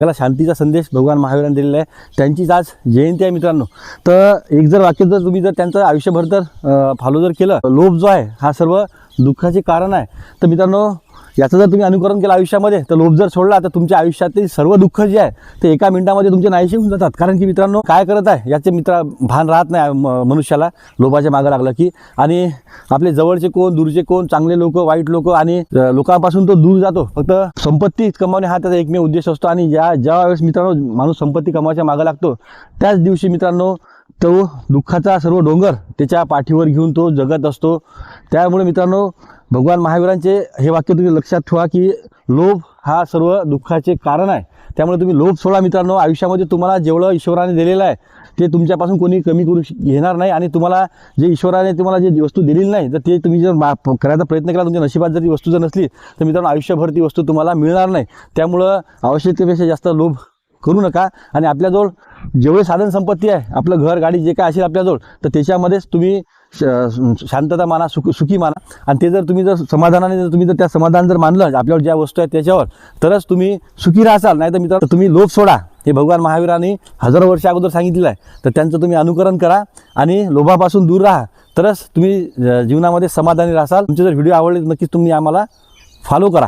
त्याला शांतीचा संदेश भगवान महावीरांनी दिलेला आहे. त्यांचीच आज जयंती आहे मित्रांनो. तर एक जर वाक्य जर तुम्ही जर त्यांचं आयुष्यभर जर फॉलो जर केलं, लोभ जो आहे हा सर्व दुःखाचे कारण आहे. तर मित्रांनो याचं जर तुम्ही अनुकरण केलं आयुष्यामध्ये, तर लोभ जर सोडला तर तुमच्या आयुष्यातील सर्व दुःख जे आहे ते एका मिनिटामध्ये तुमचे नाहीसे होऊन जातात. कारण की मित्रांनो काय करत आहे याचे भान राहत नाही मनुष्याला लोभाच्या मागं लागलं की. आणि आपले जवळचे कोण, दूरचे कोण, चांगले लोक, वाईट लोक आणि लोकांपासून तो दूर जातो. फक्त संपत्ती कमावणे हा त्याचा एकमेव उद्देश असतो. आणि ज्या वेळेस मित्रांनो माणूस संपत्ती कमावायच्या मागं लागतो, त्याच दिवशी मित्रांनो तो दुःखाचा सर्व डोंगर त्याच्या पाठीवर घेऊन तो जगत असतो. त्यामुळे मित्रांनो भगवान महावीरांचे हे वाक्य तुम्ही लक्षात ठेवा की लोभ हा सर्व दुःखाचे कारण आहे. त्यामुळे तुम्ही लोभ सोडा मित्रांनो. आयुष्यामध्ये तुम्हाला जेवढं ईश्वराने दिलेलं आहे ते तुमच्यापासून कोणी कमी करू घेणार नाही. आणि तुम्हाला जे ईश्वराने तुम्हाला जे वस्तू दिलेली नाही, तर ते तुम्ही जर करायचा प्रयत्न केला, तुमच्या नशिबात जर ती वस्तू जर नसली, तर मित्रांनो आयुष्यभर ती वस्तू तुम्हाला मिळणार नाही. त्यामुळं आवश्यकतेपेक्षा जास्त लोभ करू नका. आणि आपल्याजवळ जेवढे साधन संपत्ती आहे, आपलं घर, गाडी जे काय असेल आपल्याजवळ, तर त्याच्यामध्येच तुम्ही शांतता माना, सुखी माना. आणि ते जर तुम्ही जर समाधानाने जर तुम्ही जर त्या समाधान जर मानलं आपल्यावर ज्या वस्तू आहेत त्याच्यावर, तरच तुम्ही सुखी राहाल. नाही तर मित्रांनो तुम्ही लोभ सोडा. हे भगवान महावीरांनी हजारो वर्ष अगोदर सांगितलेलं आहे. तर त्यांचं तुम्ही अनुकरण करा आणि लोभापासून दूर राहा, तरच तुम्ही जीवनामध्ये समाधानी राहाल. तुमचे जर व्हिडिओ आवडले नक्कीच तुम्ही आम्हाला फॉलो करा.